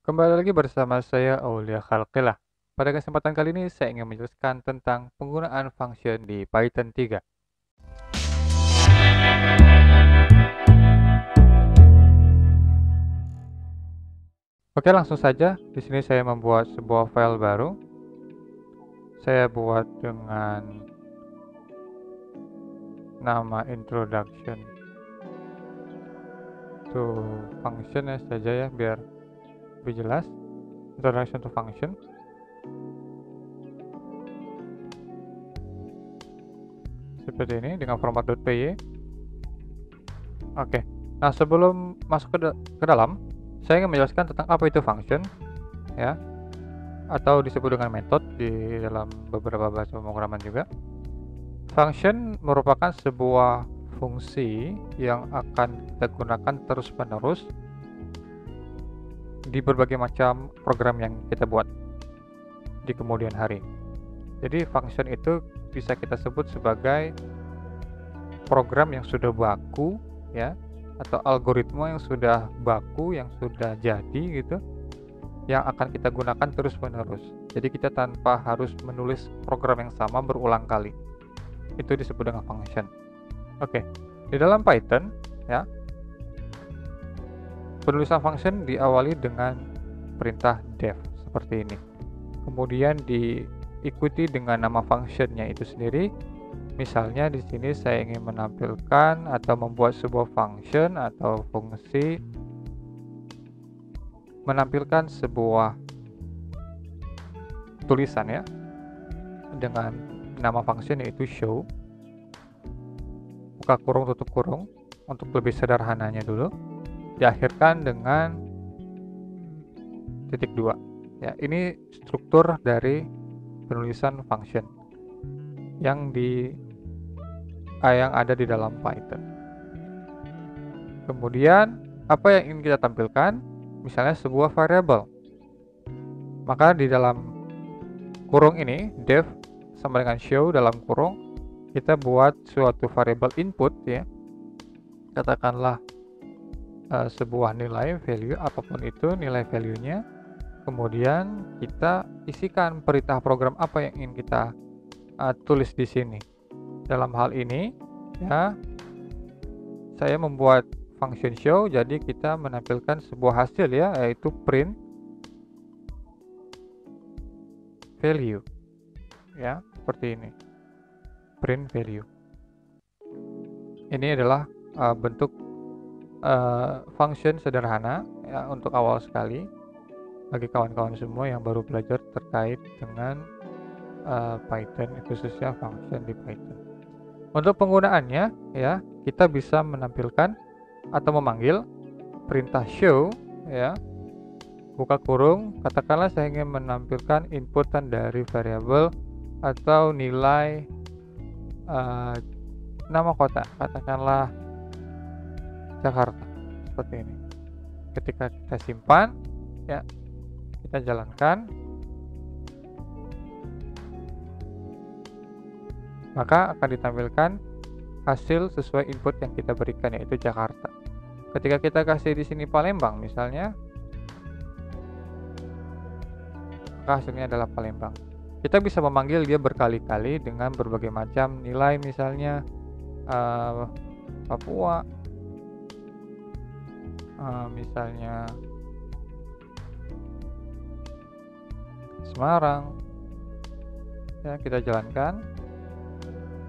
Kembali lagi bersama saya Aulia Khalqilah. Pada kesempatan kali ini saya ingin menjelaskan tentang penggunaan function di Python 3. Oke, langsung saja. Di sini saya membuat sebuah file baru. Saya buat dengan nama introduction to function saja ya, biar lebih jelas. Introduction to function. Seperti ini dengan format .py. Oke. Nah, sebelum masuk ke dalam, saya ingin menjelaskan tentang apa itu function, ya, atau disebut dengan metode di dalam beberapa bahasa pemrograman juga. Function merupakan sebuah fungsi yang akan kita gunakan terus-menerus di berbagai macam program yang kita buat di kemudian hari. Jadi function itu bisa kita sebut sebagai program yang sudah baku, ya, atau algoritma yang sudah baku, yang sudah jadi gitu, yang akan kita gunakan terus-menerus. Jadi kita tanpa harus menulis program yang sama berulang kali. Itu disebut dengan function. Oke, di dalam Python, ya, penulisan function diawali dengan perintah def seperti ini. Kemudian diikuti dengan nama functionnya itu sendiri. Misalnya di sini saya ingin menampilkan atau membuat sebuah function atau fungsi menampilkan sebuah tulisan ya dengan nama function yaitu show, buka kurung tutup kurung untuk lebih sederhananya dulu, diakhirkan dengan titik 2 ya. Ini struktur dari penulisan function yang ada di dalam Python. Kemudian apa yang ingin kita tampilkan, misalnya sebuah variable, maka di dalam kurung ini def sama dengan show dalam kurung kita buat suatu variable input ya, katakanlah sebuah nilai value apapun itu nilai value-nya. Kemudian kita isikan perintah program apa yang ingin kita tulis di sini. Dalam hal ini ya, saya membuat function show, jadi kita menampilkan sebuah hasil ya, yaitu print value ya, seperti ini, print value. Ini adalah bentuk function sederhana ya, untuk awal sekali bagi kawan-kawan semua yang baru belajar terkait dengan Python, khususnya function di Python. Untuk penggunaannya ya, kita bisa menampilkan atau memanggil perintah show ya, buka kurung, katakanlah saya ingin menampilkan inputan dari variabel atau nilai nama kota, katakanlah Jakarta, seperti ini. Ketika kita simpan ya, kita jalankan, maka akan ditampilkan hasil sesuai input yang kita berikan, yaitu Jakarta. Ketika kita kasih di sini Palembang misalnya, maka hasilnya adalah Palembang. Kita bisa memanggil dia berkali-kali dengan berbagai macam nilai, misalnya Papua, misalnya Semarang ya, kita jalankan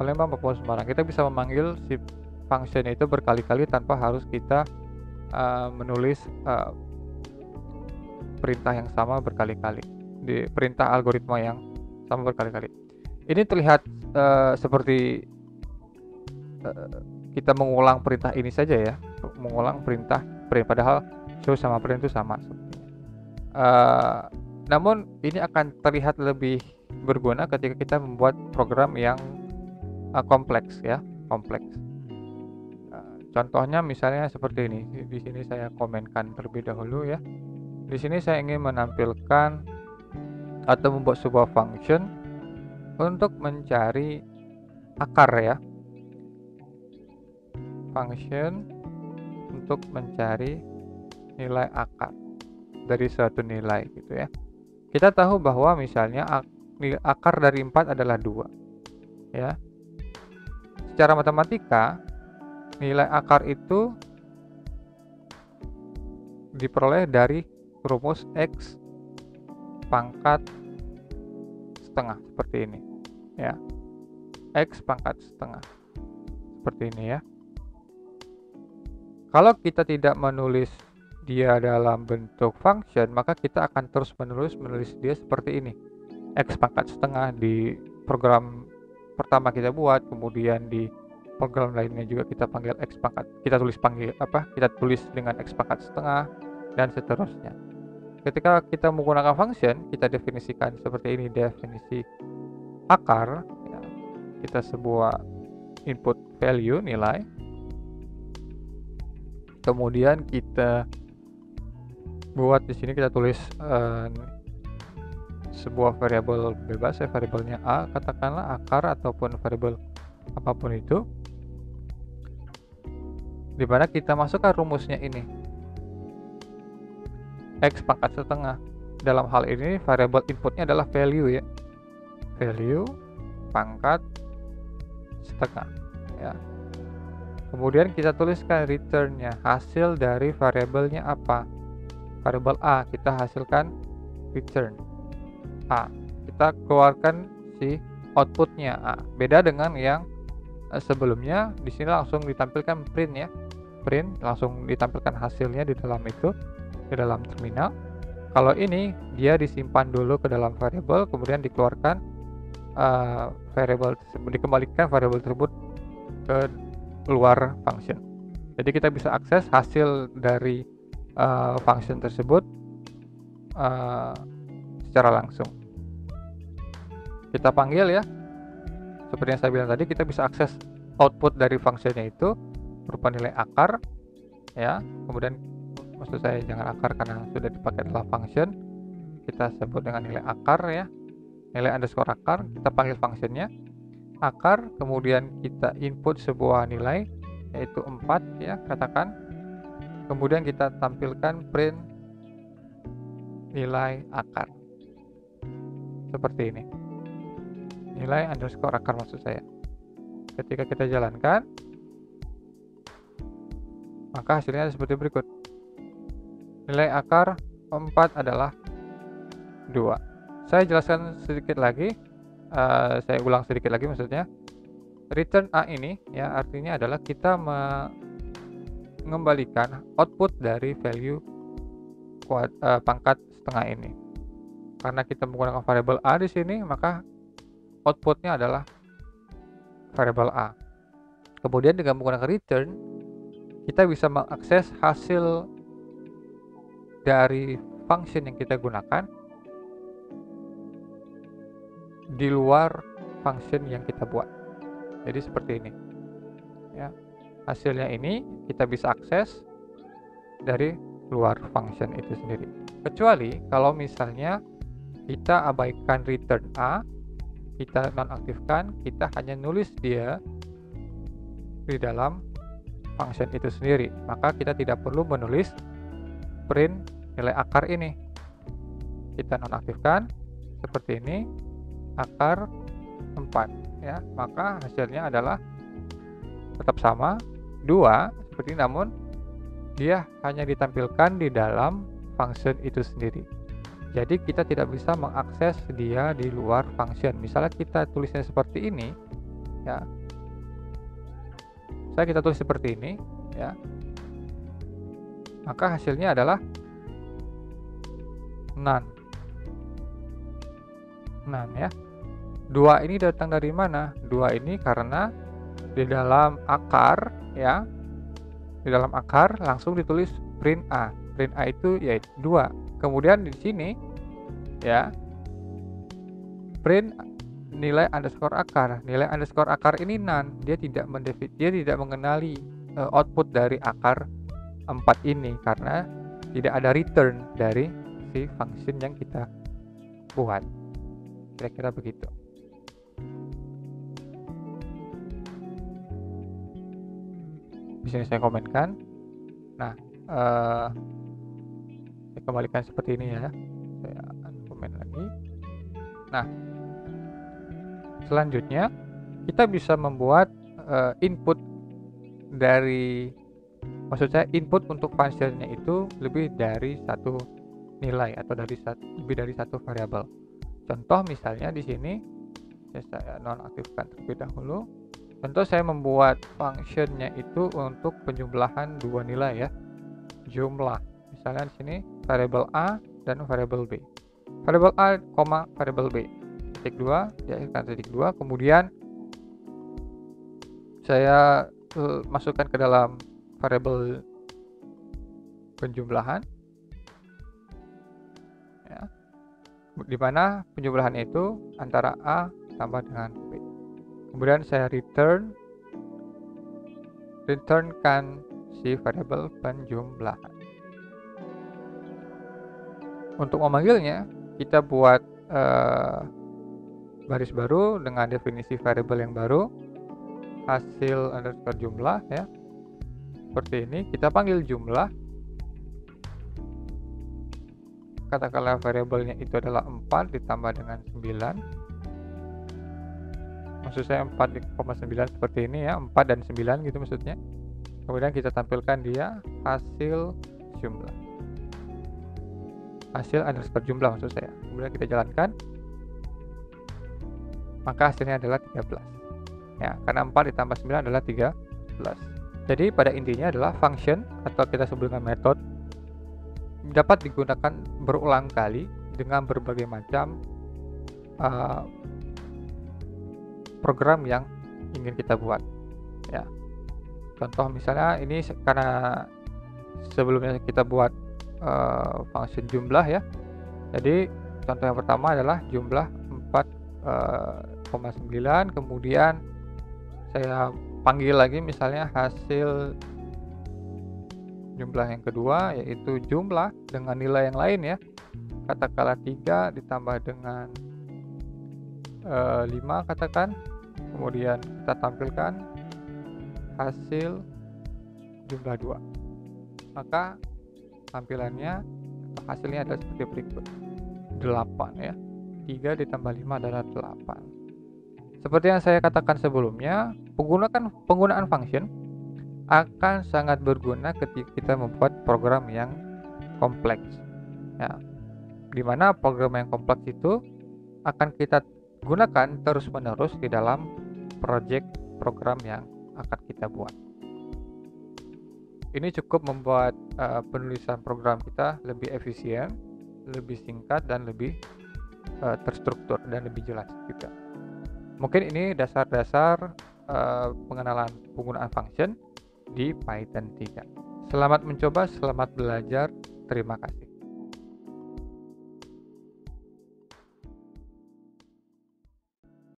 Palembang, Papua, Semarang. Kita bisa memanggil si function itu berkali-kali tanpa harus kita menulis perintah yang sama berkali-kali, di perintah algoritma yang sama berkali-kali. Ini terlihat seperti kita mengulang perintah ini saja ya, mengulang perintah print, padahal show sama print itu sama. Namun ini akan terlihat lebih berguna ketika kita membuat program yang kompleks ya, kompleks. Contohnya misalnya seperti ini. Di sini saya komenkan terlebih dahulu ya. Di sini saya ingin menampilkan atau membuat sebuah function untuk mencari akar ya. Function untuk mencari nilai akar. dari suatu nilai gitu ya. Kita tahu bahwa misalnya akar dari 4 adalah 2 ya. Secara matematika nilai akar itu diperoleh dari rumus X pangkat setengah seperti ini ya. X pangkat setengah seperti ini ya. Kalau kita tidak menulis dia dalam bentuk function, maka kita akan terus menulis dia seperti ini. X pangkat setengah di program pertama kita buat, kemudian di program lainnya juga kita panggil X pangkat, kita tulis dengan X pangkat setengah dan seterusnya. Ketika kita menggunakan function, kita definisikan seperti ini definisi akar ya. Kita sebuah input value nilai, kemudian kita buat di sini, kita tulis sebuah variabel bebas ya, variabelnya a, katakanlah akar ataupun variabel apapun itu, dimana kita masukkan rumusnya ini X pangkat setengah. Dalam hal ini variabel inputnya adalah value ya, value pangkat setengah ya. Kemudian kita tuliskan returnnya, hasil dari variabelnya apa, variabel a, kita hasilkan return a, kita keluarkan si outputnya a. Beda dengan yang sebelumnya, di sini langsung ditampilkan print ya, print langsung ditampilkan hasilnya di dalam itu, di dalam terminal. Kalau ini dia disimpan dulu ke dalam variabel, kemudian dikeluarkan variabel tersebut, dikembalikan variabel tersebut ke luar function. Jadi kita bisa akses hasil dari function tersebut secara langsung. Kita panggil ya, seperti yang saya bilang tadi, kita bisa akses output dari functionnya itu berupa nilai akar ya. Kemudian maksud saya jangan akar karena sudah dipakai dalam function, kita sebut dengan nilai akar ya, nilai underscore akar, kita panggil functionnya akar, kemudian kita input sebuah nilai yaitu 4 ya, katakan, kemudian kita tampilkan print nilai akar seperti ini, nilai underscore akar maksud saya. Ketika kita jalankan, maka hasilnya seperti berikut. Nilai akar 4 adalah 2. Saya jelaskan sedikit lagi, saya ulang sedikit lagi maksudnya. Return A ini ya artinya adalah kita mengembalikan output dari value pangkat setengah ini. Karena kita menggunakan variabel A di sini, maka outputnya adalah variabel A. Kemudian dengan menggunakan return, kita bisa mengakses hasil dari function yang kita gunakan di luar function yang kita buat. Jadi seperti ini ya, hasilnya ini kita bisa akses dari luar function itu sendiri, kecuali kalau misalnya kita abaikan return A, kita nonaktifkan, kita hanya nulis dia di dalam function itu sendiri, maka kita tidak perlu menulis print nilai akar ini. Kita nonaktifkan seperti ini, akar 4 ya, maka hasilnya adalah tetap sama 2 seperti ini, namun dia hanya ditampilkan di dalam function itu sendiri. Jadi kita tidak bisa mengakses dia di luar function. Misalnya kita tulisnya seperti ini ya, kita tulis seperti ini ya, maka hasilnya adalah none ya. 2 ini datang dari mana? 2 ini karena di dalam akar ya, di dalam akar langsung ditulis print A. Print A itu yaitu 2. Kemudian di sini ya, print nilai underscore akar. Nilai underscore akar ini none. Dia tidak mengenali output dari akar 4 ini karena tidak ada return dari si function yang kita buat. Kira-kira begitu. Di sini saya komenkan. Nah, Saya kembalikan seperti ini ya. Saya komen lagi. Nah, selanjutnya kita bisa membuat input dari, maksud saya input untuk functionnya itu lebih dari satu nilai atau lebih dari satu variabel. Contoh misalnya di sini saya nonaktifkan terlebih dahulu. Contoh saya membuat functionnya itu untuk penjumlahan dua nilai ya, jumlah. Misalnya di sini variabel A dan variabel B. Variabel A, variabel B. Titik 2, diakhirkan titik 2, kemudian saya masukkan ke dalam variabel penjumlahan ya, di mana penjumlahannya itu antara A tambah dengan B. Kemudian saya returnkan si variabel penjumlahan. Untuk memanggilnya kita buat baris baru dengan definisi variabel yang baru, hasil underscore jumlah ya, seperti ini. Kita panggil jumlah, katakanlah variabelnya itu adalah 4 ditambah dengan 9, maksud saya 4,9 seperti ini ya, 4 dan 9 gitu maksudnya. Kemudian kita tampilkan dia hasil jumlah, hasil underscore jumlah maksud saya. Kemudian kita jalankan, maka hasilnya adalah 13 ya, karena 4 ditambah 9 adalah 13. Jadi pada intinya adalah function atau kita sebut dengan method dapat digunakan berulang kali dengan berbagai macam program yang ingin kita buat ya. Contoh misalnya ini karena sebelumnya kita buat function jumlah ya, jadi contoh yang pertama adalah jumlah 4,9, kemudian saya panggil lagi misalnya hasil jumlah yang kedua, yaitu jumlah dengan nilai yang lain ya, katakanlah 3 ditambah dengan 5 katakan, kemudian kita tampilkan hasil jumlah 2, maka tampilannya atau hasilnya adalah seperti berikut, 8 ya, 3 ditambah 5 adalah 8. Seperti yang saya katakan sebelumnya, penggunaan function akan sangat berguna ketika kita membuat program yang kompleks ya, dimana program yang kompleks itu akan kita gunakan terus-menerus di dalam project program yang akan kita buat. Ini cukup membuat penulisan program kita lebih efisien, lebih singkat, dan lebih terstruktur dan lebih jelas juga. Mungkin ini dasar-dasar pengenalan penggunaan function di Python 3. Selamat mencoba, selamat belajar, terima kasih.